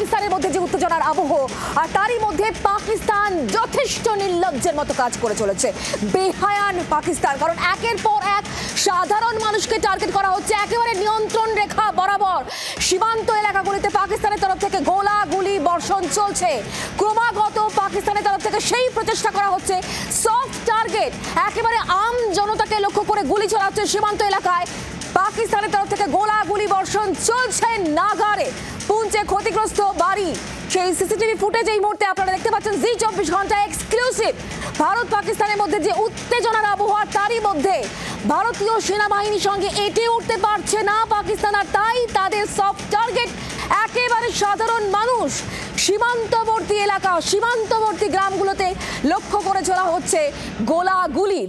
পাকিস্তানের মধ্যে যে উত্তেজনার আবহ, আর তারই মধ্যে পাকিস্তান যথেষ্ট নির্লজ্জের মতো কাজ করে চলেছে। বেহায়ান পাকিস্তান, কারণ একের পর এক সাধারণ মানুষকে টার্গেট করা হচ্ছে একেবারে নিয়ন্ত্রণ রেখা বরাবর। সীমান্ত এলাকাগুলিতে পাকিস্তানের তরফ থেকে গোলাগুলি বর্ষণ চলছে। ক্রমাগত পাকিস্তানের তরফ থেকে সেই প্রচেষ্টা করা হচ্ছে সফট টার্গেট, একেবারে আম জনতাকে লক্ষ্য করে গুলি চালানো হচ্ছে সীমান্ত এলাকায়। পাকিস্তানের তরফ থেকে গোলাগুলি বর্ষণ চলছে নাগারে। পুঞ্চে ক্ষতিগ্রস্ত বাড়ি, সেই সিসিটিভি ফুটেজ এই মুহূর্তে আপনারা দেখতে পাচ্ছেন। জি 24 ঘন্টা এক্সক্লুসিভ। ভারত পাকিস্তানের মধ্যে যে উত্তেজনার আবহাওয়া, তারই মধ্যে ভারতীয় সেনাবাহিনীর সঙ্গে এটে উঠতে পারছে না পাকিস্তান, আর তাই তাদের সফট টার্গেট একেবারে সাধারণ মানুষ। সীমান্তবর্তী এলাকা, সীমান্তবর্তী গ্রামগুলোতে লক্ষ্য করে চলা হচ্ছে গোলাগুলি।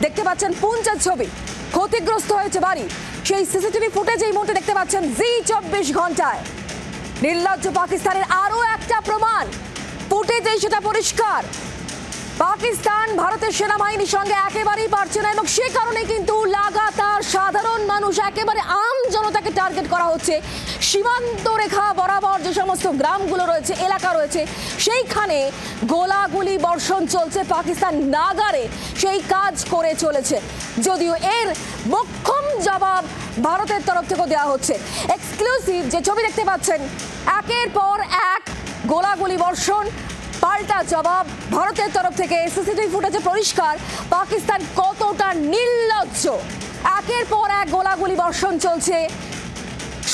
দেখতে পাচ্ছেন পুঞ্চের ছবি, ক্ষতিগ্রস্ত হয়েছে বাড়ি, সেই সিসিটিভি ফুটেজ এই মুহূর্তে দেখতে পাচ্ছেন জি 24 ঘন্টায়। নির্লজ্জ পাকিস্তানের আরো একটা প্রমাণ, ফুটেজেই সেটা পরিষ্কার। পাকিস্তান ভারতের সেনাবাহিনীর সঙ্গে একেবারেই পারছে না, এবং সে কারণে কিন্তু লাগাতার সাধারণ মানুষ, একেবারে আম জনতাকে টার্গেট করা হচ্ছে। সীমান্ত রেখা বরাবর যে সমস্ত গ্রামগুলো রয়েছে, এলাকা রয়েছে, সেইখানে গোলাগুলি বর্ষণ চলছে। পাকিস্তান নাগারে সেই কাজ করে চলেছে, যদিও এর মোক্ষম জবাব ভারতের তরফ থেকে দেওয়া হচ্ছে। এক্সক্লুসিভ যে ছবি দেখতে পাচ্ছেন, একের পর এক গোলাগুলি বর্ষণ, পাল্টা জবাব ভারতের তরফ থেকে। সিসিটিভি ফুটেজে পরিষ্কার পাকিস্তান কতটা নির্লজ্জ। একের পর এক গোলাগুলি বর্ষণ চলছে,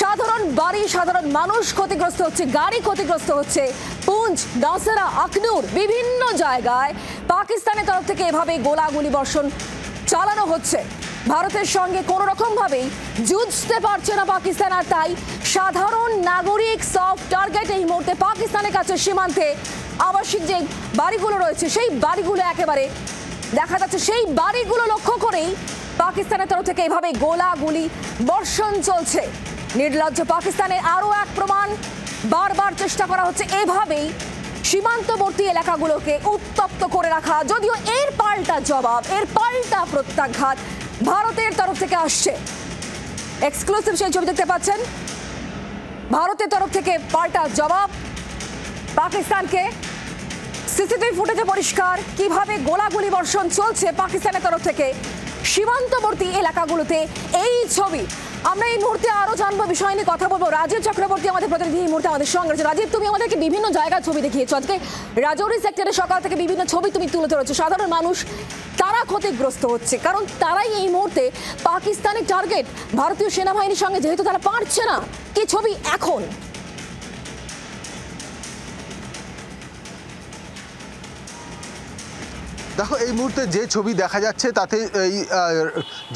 সাধারণ বাড়ি, সাধারণ মানুষ ক্ষতিগ্রস্ত হচ্ছে, গাড়ি ক্ষতিগ্রস্ত হচ্ছে। পুঞ্চ, নওশেরা, আখনুর, বিভিন্ন জায়গায় পাকিস্তানের তরফ থেকে এভাবে গোলাগুলি বর্ষণ চালানো হচ্ছে। ভারতের সঙ্গে কোনো রকম ভাবেই যুঝতে পারছে না পাকিস্তান, আর তাই সাধারণ নাগরিক সফট টার্গেট এই মুহূর্তে পাকিস্তানের কাছে। সীমান্তে আবাসিক যে বাড়িগুলো রয়েছে, সেই বাড়িগুলো একেবারে দেখা যাচ্ছে, সেই বাড়িগুলো লক্ষ্য করেই পাকিস্তানের তরফ থেকে এভাবে গোলাগুলি বর্ষণ চলছে। নির্লজ্জ পাকিস্তানের আরো এক প্রমাণ, বারবার চেষ্টা করা হচ্ছে এভাবেই সীমান্তবর্তী এলাকাগুলোকে উত্তপ্ত করে রাখা। যদিও এর পাল্টা জবাব, এর পাল্টা প্রত্যাঘাত ভারতের তরফ থেকে আসছে। এক্সক্লুসিভ সেই ছবি দেখতে পাচ্ছেন, ভারতের তরফ থেকে পাল্টা জবাব পাকিস্তানকে। সিসিটিভি ফুটেজে পরিষ্কার কিভাবে গোলাগুলি বর্ষণ চলছে পাকিস্তানের তরফ থেকে সীমান্তবর্তী এলাকাগুলোতে। এই ছবি আমরা এই মুহূর্তে আরো জানবো, বিষয় নিয়ে কথা বলবো। রাজীব চক্রবর্তী আমাদের প্রতিনিধি এই মুহূর্তে আমাদের সঙ্গে রয়েছে। রাজীব, তুমি আমাদেরকে বিভিন্ন জায়গার ছবি দেখিয়েছো, আজকে রাজৌরি সেক্টরে সকাল থেকে বিভিন্ন ছবি তুমি তুলে ধরেছো। সাধারণ মানুষ তারা ক্ষতিগ্রস্ত হচ্ছে, কারণ তারাই এই মুহূর্তে পাকিস্তানের টার্গেট। ভারতীয় সেনাবাহিনীর সঙ্গে যেহেতু তারা পারছে না, কি ছবি এখন? দেখো, এই মুহূর্তে যে ছবি দেখা যাচ্ছে তাতে এই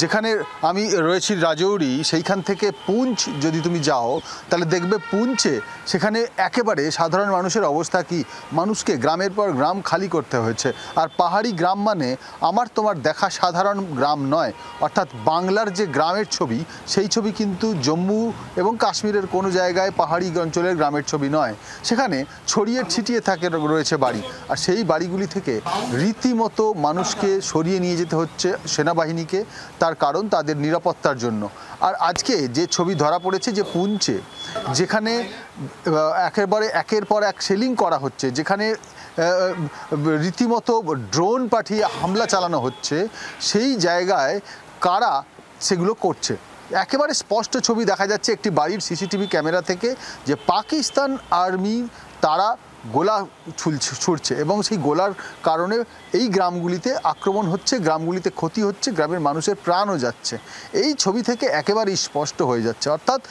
যেখানে আমি রয়েছি রাজৌরি, সেইখান থেকে পুঞ্চ যদি তুমি যাও তাহলে দেখবে পুঞ্চে সেখানে একেবারে সাধারণ মানুষের অবস্থা কি। মানুষকে গ্রামের পর গ্রাম খালি করতে হয়েছে। আর পাহাড়ি গ্রাম মানে আমার তোমার দেখা সাধারণ গ্রাম নয়, অর্থাৎ বাংলার যে গ্রামের ছবি, সেই ছবি কিন্তু জম্মু এবং কাশ্মীরের কোনো জায়গায় পাহাড়ি অঞ্চলের গ্রামের ছবি নয়। সেখানে ছড়িয়ে ছিটিয়ে থাকে রয়েছে বাড়ি, আর সেই বাড়িগুলি থেকে রীতিমতো মানুষকে সরিয়ে নিয়ে যেতে হচ্ছে সেনাবাহিনীকে, তার কারণ তাদের নিরাপত্তার জন্য। আর আজকে যে ছবি ধরা পড়েছে যে পুঞ্চে, যেখানে একেবারে একের পর এক শেলিং করা হচ্ছে, যেখানে রীতিমতো ড্রোন পাঠিয়ে হামলা চালানো হচ্ছে, সেই জায়গায় কারা সেগুলো করছে একেবারে স্পষ্ট ছবি দেখা যাচ্ছে একটি বাড়ির সিসিটিভি ক্যামেরা থেকে, যে পাকিস্তান আর্মি তারা গোলা ছুটছে এবং সেই গোলার কারণে এই গ্রামগুলিতে আক্রমণ হচ্ছে, গ্রামগুলিতে ক্ষতি হচ্ছে, গ্রামের মানুষের প্রাণও যাচ্ছে। এই ছবি থেকে একেবারেই স্পষ্ট হয়ে যাচ্ছে। অর্থাৎ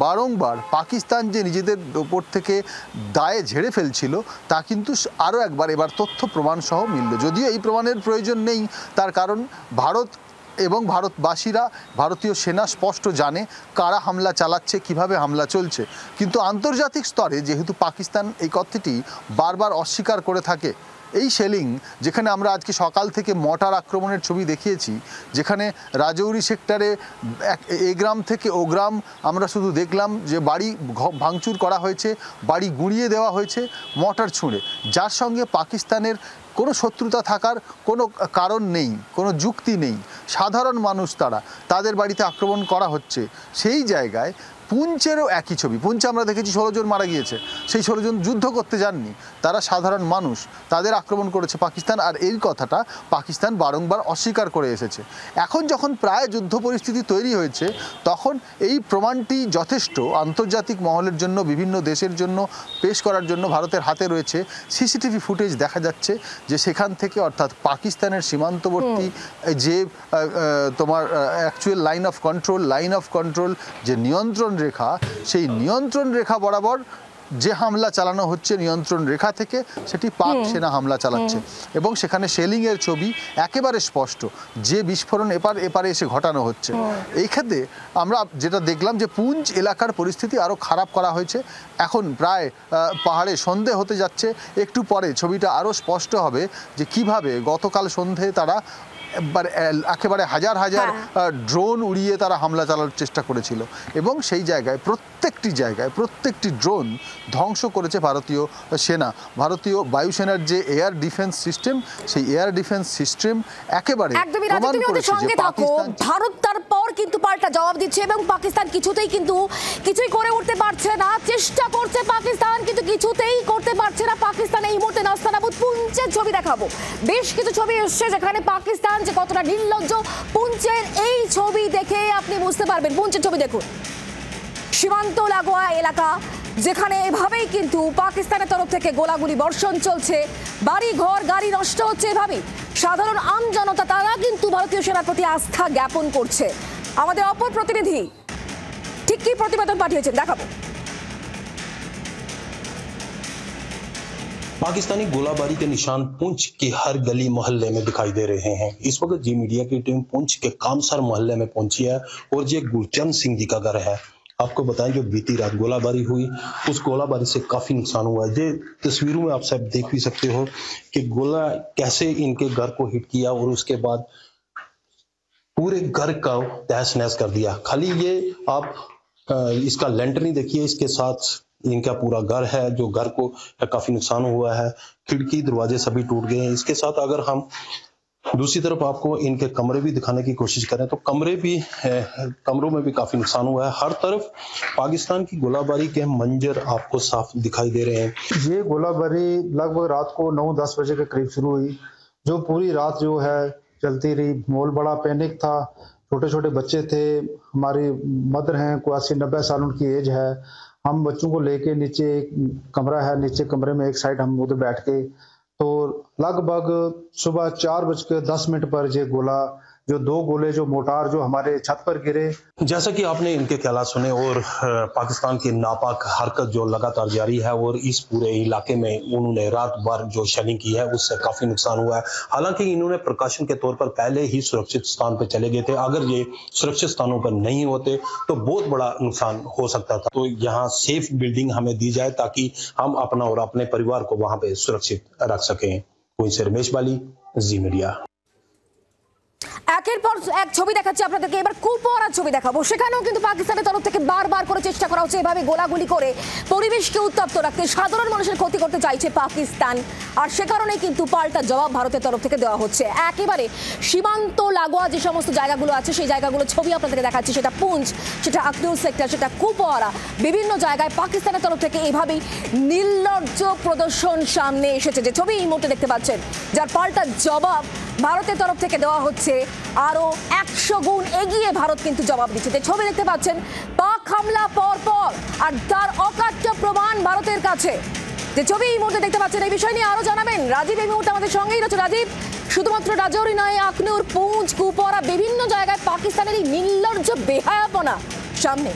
বারংবার পাকিস্তান যে নিজেদের ওপর থেকে দায়ে ঝেড়ে ফেলছিল, তা কিন্তু আরও একবার এবার তথ্য প্রমাণ সহ মিলল। যদিও এই প্রমাণের প্রয়োজন নেই, তার কারণ ভারত এবং ভারতবাসীরা, ভারতীয় সেনা স্পষ্ট জানে কারা হামলা চালাচ্ছে, কিভাবে হামলা চলছে। কিন্তু আন্তর্জাতিক স্তরে যেহেতু পাকিস্তান এই কথাটি বারবার অস্বীকার করে থাকে, এই শেলিং যেখানে আমরা আজকে সকাল থেকে মর্টার আক্রমণের ছবি দেখিয়েছি, যেখানে রাজৌরি সেক্টরে এ গ্রাম থেকে ও গ্রাম আমরা শুধু দেখলাম যে বাড়ি ভাঙচুর করা হয়েছে, বাড়ি গুঁড়িয়ে দেওয়া হয়েছে মর্টার ছুঁড়ে, যার সঙ্গে পাকিস্তানের কোনো শত্রুতা থাকার কোনো কারণ নেই, কোনো যুক্তি নেই। সাধারণ মানুষ তাদের বাড়িতে আক্রমণ করা হচ্ছে, সেই জায়গায় পুঞ্চেরও একই ছবি। পুঞ্চে আমরা দেখেছি 16 জন মারা গিয়েছে, সেই 16 জন যুদ্ধ করতে যাননি, তারা সাধারণ মানুষ, তাদের আক্রমণ করেছে পাকিস্তান। আর এই কথাটা পাকিস্তান বারংবার অস্বীকার করে এসেছে। এখন যখন প্রায় যুদ্ধ পরিস্থিতি তৈরি হয়েছে, তখন এই প্রমাণটি যথেষ্ট আন্তর্জাতিক মহলের জন্য, বিভিন্ন দেশের জন্য পেশ করার জন্য ভারতের হাতে রয়েছে। সিসিটিভি ফুটেজ দেখা যাচ্ছে যে সেখান থেকে, অর্থাৎ পাকিস্তানের সীমান্তবর্তী যে তোমার অ্যাকচুয়াল লাইন অফ কন্ট্রোল যে নিয়ন্ত্রণ রেখা, সেই নিয়ন্ত্রণ রেখা বরাবর যে হামলা চালানো হচ্ছে নিয়ন্ত্রণ রেখা থেকে, সেটি পাক সেনা হামলা চালাচ্ছে। এবং সেখানে শেলিংয়ের ছবি একেবারে স্পষ্ট, যে বিস্ফোরণ এপারে এসে ঘটানো হচ্ছে। এই ক্ষেত্রে আমরা যেটা দেখলাম যে পুঞ্চ এলাকার পরিস্থিতি আরও খারাপ করা হয়েছে। এখন প্রায় পাহাড়ে সন্ধে হতে যাচ্ছে, একটু পরে ছবিটা আরও স্পষ্ট হবে যে কিভাবে গতকাল সন্ধে তারা একেবারে হাজার হাজার ড্রোন উড়িয়ে তারা হামলা চালানোর চেষ্টা করেছিল। এবং সেই জায়গায় প্রত্যেকটি ড্রোন ধ্বংস করেছে ভারতীয় সেনা। ভারতীয় বায়ুসেনার যে এয়ার ডিফেন্স সিস্টেম, সেই এয়ার ডিফেন্স সিস্টেম একেবারে প্রমাণ করেছে যে পাকিস্তান, ভারত তারপর কিন্তু পাল্টা জবাব দিচ্ছে এবং পাকিস্তান কিছুই করে উঠতে পারছে না। চেষ্টা করছে পাকিস্তান, কিন্তু কিছুতেই করতে পারছে না পাকিস্তান। এই মুহূর্তে নাস্তানাবুদ পুঞ্চের ছবি দেখাবো। বেশ কিছু ছবি এসছে যেখানে পাকিস্তান যে কতটা নির্লজ্জ, পুঞ্চের এই ছবি দেখে আপনি বুঝতে পারবেন। পুঞ্চের ছবি দেখুন, সীমান্ত লাগোয়া এলাকা, যেখানে এভাবেই কিন্তু পাকিস্তানের তরফ থেকে গোলাগুলি বর্ষণ চলছে, বাড়ি ঘর গাড়ি নষ্ট হচ্ছে। এভাবেই সাধারণ আমজনতা তারা কিন্তু ভারতীয় সেনার প্রতি আস্থা জ্ঞাপন করছে। আমাদের অপর প্রতিনিধি ঠিক কি প্রতিবেদন পাঠিয়েছেন দেখাবো। पाकिस्तानी गोलाबारी के निशान पुंछ के हर गली मोहल्ले में दिखाई दे रहे हैं। इस वक्त जी मीडिया की टीम पुंछ के कामसर मोहल्ले में पहुंची है और ये गुरचंद सिंह जी का घर है। आपको बताएं, जो बीती रात गोलाबारी हुई, उस गोलाबारी से काफी नुकसान हुआ है। ये तस्वीरों में आप सब देख भी सकते हो कि गोला कैसे इनके घर को हिट किया और उसके बाद पूरे घर का तहस नहस कर दिया। खाली ये आप इसका लेंटर नहीं देखिए, इसके साथ इनका पूरा घर है, जो घर को काफी नुकसान हुआ है। खिड़की दरवाजे सभी टूट गए हैं। इसके साथ अगर हम दूसरी तरफ आपको इनके कमरे भी दिखाने की कोशिश करें तो कमरों में भी काफी नुकसान हुआ है। हर तरफ पाकिस्तान की गोलाबारी के मंजर आपको साफ दिखाई दे रहे हैं। ये गोलाबारी लगभग रात को 9-10 बजे के करीब शुरू हुई, जो पूरी रात जो है चलती रही। माहौल बड़ा पैनिक था, छोटे छोटे बच्चे थे, हमारी मदर हैं, कोई 80-90 साल उनकी एज है। हम बच्चों को लेके नीचे एक कमरा है, नीचे कमरे में एक साइड हम उधर बैठ के, तो लगभग सुबह 4:10 पर ये गोला, जो 2 गोले जो मोटार जो हमारे छत पर गिरे। जैसा कि आपने इनके ख्यालात सुने और पाकिस्तान की नापाक हरकत जो लगातार जारी है और इस पूरे इलाके में उन्होंने रात भर जो शेलिंग की है उससे काफी नुकसान हुआ है। हालांकि इन्होंने प्रिकॉशन के तौर पर पहले ही सुरक्षित स्थान पर चले गए थे। अगर ये सुरक्षित स्थानों पर नहीं होते तो बहुत बड़ा नुकसान हो सकता था। तो यहाँ सेफ बिल्डिंग हमें दी जाए ताकि हम अपना और अपने परिवार को वहां पे सुरक्षित रख सकें। कोई से रमेश बाली, जी मीडिया। একের পর এক ছবি দেখাচ্ছি আপনাদেরকে। এবার কুপওয়ারা ছবি দেখাবো। সেখানেও কিন্তু পাকিস্তানের তরফ থেকে বারবার করে চেষ্টা করা হচ্ছে এভাবে গোলাগুলি করে পরিবেশকে উত্তপ্ত রাখতে, সাধারণ মানুষের ক্ষতি করতে চাইছে পাকিস্তান। আর সে কারণেই কিন্তু পাল্টা জবাব ভারতের তরফ থেকে দেওয়া হচ্ছে। একেবারে সীমান্ত লাগোয়া যে সমস্ত জায়গাগুলো আছে সেই জায়গাগুলোর ছবি আপনাদেরকে দেখাচ্ছি। সেটা পুঞ্চ, সেটা আখনুর সেক্টর, সেটা কুপওয়ারা, বিভিন্ন জায়গায় পাকিস্তানের তরফ থেকে এভাবেই নির্লজ্জ প্রদর্শন সামনে এসেছে। যে ছবি এই মুহূর্তে দেখতে পাচ্ছেন, যার পাল্টা জবাব ভারতের তরফ থেকে দেওয়া হচ্ছে। আরো 100 গুণ এগিয়ে ভারত কিন্তু জবাব দিচ্ছে। যে ছবি দেখতে পাচ্ছেন, পাক হামলা পর আর তার অকাট্য প্রমাণ ভারতের কাছে। যে ছবি এই মুহূর্তে দেখতে পাচ্ছেন, এই বিষয় নিয়ে আরো জানাবেন রাজীব এই মুহূর্তে আমাদের সঙ্গেই রয়েছে। রাজীব, শুধুমাত্র রাজৌরি নয়, আখনুর, পুঞ্চ, কুপওয়ারা, বিভিন্ন জায়গায় পাকিস্তানের এই নির্লজ্জ বেহায়াপনা সামনে।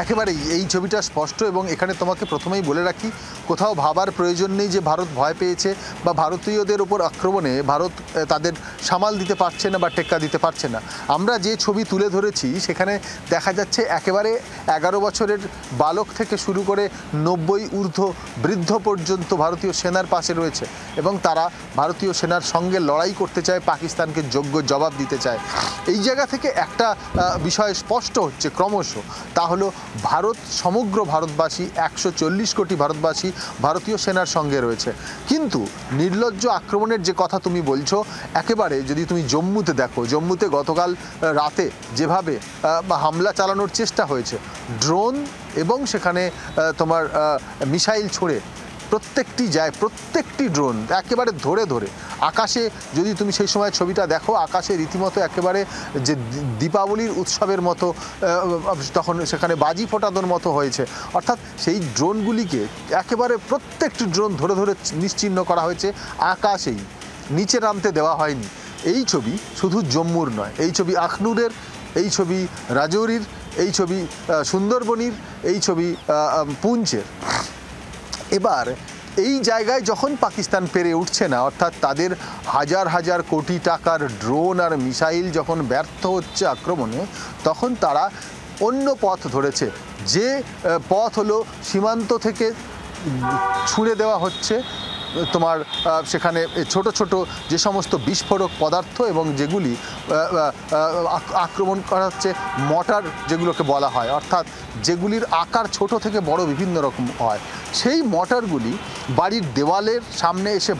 একেবারেই এই ছবিটা স্পষ্ট। এবং এখানে তোমাকে প্রথমেই বলে রাখি, কোথাও ভাবার প্রয়োজন নেই যে ভারত ভয় পেয়েছে বা ভারতীয়দের ওপর আক্রমণে ভারত তাদের সামাল দিতে পারছে না বা টেক্কা দিতে পারছে না। আমরা যে ছবি তুলে ধরেছি সেখানে দেখা যাচ্ছে একেবারে 11 বছরের বালক থেকে শুরু করে 90 ঊর্ধ্ব বৃদ্ধ পর্যন্ত ভারতীয় সেনার পাশে রয়েছে এবং তারা ভারতীয় সেনার সঙ্গে লড়াই করতে চায়, পাকিস্তানকে যোগ্য জবাব দিতে চায়। এই জায়গা থেকে একটা বিষয় স্পষ্ট হচ্ছে ক্রমশ, তা হলো ভারত, সমগ্র ভারতবাসী, 140 কোটি ভারতবাসী ভারতীয় সেনার সঙ্গে রয়েছে। কিন্তু নির্লজ্জ আক্রমণের যে কথা তুমি বলছো, একেবারে যদি তুমি জম্মুতে দেখো, জম্মুতে গতকাল রাতে যেভাবে হামলা চালানোর চেষ্টা হয়েছে, ড্রোন এবং সেখানে তোমার মিসাইল ছুড়ে প্রত্যেকটি ড্রোন একেবারে ধরে ধরে আকাশে, যদি তুমি সেই সময় ছবিটা দেখো, আকাশে রীতিমতো একেবারে যে দীপাবলির উৎসবের মতো তখন সেখানে বাজি ফোটানোর মতো হয়েছে। অর্থাৎ সেই ড্রোনগুলিকে একেবারে প্রত্যেকটি ড্রোন ধরে ধরে নিশ্চিহ্ন করা হয়েছে, আকাশেই, নিচে নামতে দেওয়া হয়নি। এই ছবি শুধু জম্মুর নয়, এই ছবি আখনুরের, এই ছবি রাজৌরির, এই ছবি সুন্দরবনির, এই ছবি পুঞ্চের। এবার এই জায়গায় যখন পাকিস্তান পেরে উঠছে না, অর্থাৎ তাদের হাজার হাজার কোটি টাকার ড্রোন আর মিসাইল যখন ব্যর্থ হচ্ছে আক্রমণে, তখন তারা অন্য পথ ধরেছে। যে পথ হলো সীমান্ত থেকে ছুঁড়ে দেওয়া হচ্ছে তোমার সেখানে ছোট ছোট যে সমস্ত বিস্ফোরক পদার্থ, এবং যেগুলি আক্রমণ করা হচ্ছে মর্টার যেগুলোকে বলা হয়, অর্থাৎ যেগুলির আকার ছোট থেকে বড় বিভিন্ন রকম হয়। সেই মর্টারগুলি বাড়ির দেওয়ালের সামনে এসে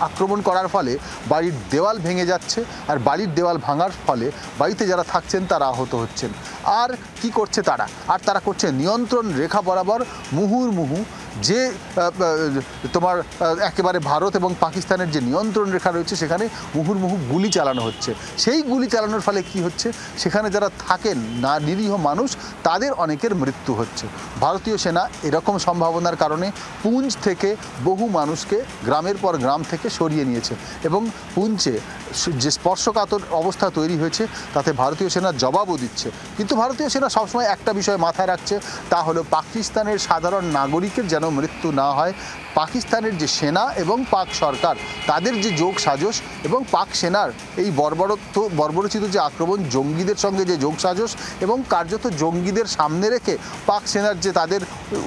আক্রমণ করার ফলে বাড়ির দেওয়াল ভেঙে যাচ্ছে, আর বাড়ির দেওয়াল ভাঙার ফলে বাড়িতে যারা থাকছেন তারা আহত হচ্ছেন। আর কি করছে তারা? আর করছে নিয়ন্ত্রণ রেখা বরাবর মুহুর্মুহু যে তোমার একেবারে ভারত এবং পাকিস্তানের যে নিয়ন্ত্রণ রেখা রয়েছে, সেখানে মুহুর্মুহু গুলি চালানো হচ্ছে। সেই গুলি চালানোর ফলে কি হচ্ছে? সেখানে যারা থাকেন না নিরীহ মানুষ, তাদের অনেকের মৃত্যু হচ্ছে। ভারতীয় সেনা এরকম সম্ভাবনার কারণে পুঞ্চ থেকে বহু মানুষকে গ্রামের পর গ্রাম থেকে সরিয়ে নিয়েছে, এবং পুঞ্চে যে স্পর্শকাতর অবস্থা তৈরি হয়েছে তাতে ভারতীয় সেনা জবাবও দিচ্ছে। কিন্তু ভারতীয় সেনা সবসময় একটা বিষয় মাথায় রাখছে, তা হলো পাকিস্তানের সাধারণ নাগরিকের যেন মৃত্যু না হয়। পাকিস্তানের যে সেনা এবং পাক সরকার, তাদের যে যোগ সাজস এবং পাক সেনার এই বর্বরোচিত যে আক্রমণ, জঙ্গিদের সঙ্গে যে যোগ সাজস এবং কার্যত জঙ্গিদের সামনে রেখে পাক সেনার যে তাদের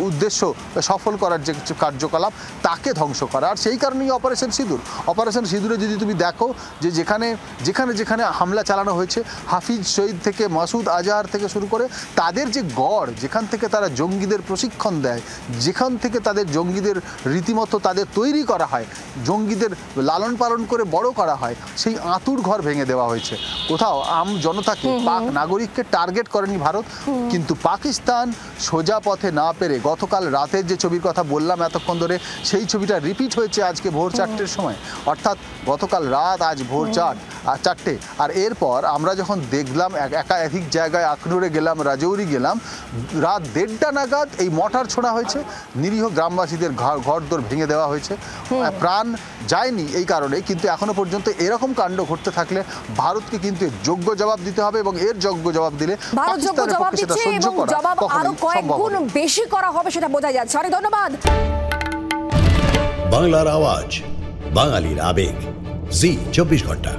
উদ্দেশ্য সফল করার যে কার্যকলাপ, তাকে ধ্বংস করা। আর সেই কারণেই অপারেশন সিঁদুরে যদি তুমি দেখো যে যেখানে যেখানে যেখানে হামলা চালানো হয়েছে, হাফিজ সঈদ থেকে মাসুদ আজহার থেকে শুরু করে তাদের যে গড়, যেখান থেকে তারা জঙ্গিদের প্রশিক্ষণ দেয়, যেখান থেকে তাদের জঙ্গিদের রীতিমতো তাদের তৈরি করা হয়, জঙ্গিদের লালন পালন করে বড় করা হয়, সেই আঁতুড় ঘর ভেঙে দেওয়া হয়েছে। কোথাও আম জনতাকে, পাক নাগরিককে টার্গেট করেনি ভারত। কিন্তু পাকিস্তান সোজা পথে না পেরে গতকাল রাতের যে ছবির কথা বললাম এতক্ষণ ধরে, সেই ছবিটা রিপিট হয়েছে আজকে ভোর 4টের সময়। অর্থাৎ গতকাল রাত, আজ ভোর 4টে। আর এরপর আমরা যখন দেখলাম একাধিক জায়গায়, আখনুরে গেলাম, রাজৌরি গেলাম, রাত 1:30টা নাগাদ এই মর্টার ছোড়া হয়েছে, নিরীহ গ্রামবাসীদের ঘরদোর ভেঙে দেওয়া হয়েছে। প্রাণ যায়নি এই কারণে, কিন্তু এখনো পর্যন্ত এরকম কাণ্ড ঘটতে থাকলে ভারতকে কিন্তু যোগ্য জবাব দিতে হবে, এবং এর যোগ্য জবাব দিলে ভারত যোগ্য জবাব দিচ্ছে এবং জবাব আরো কয়েক গুণ বেশি করা হবে, সেটা বোঝা যাচ্ছে। অনেক ধন্যবাদ। বাংলার আওয়াজ, বাঙালির আবেগ, জি 24 ঘন্টা।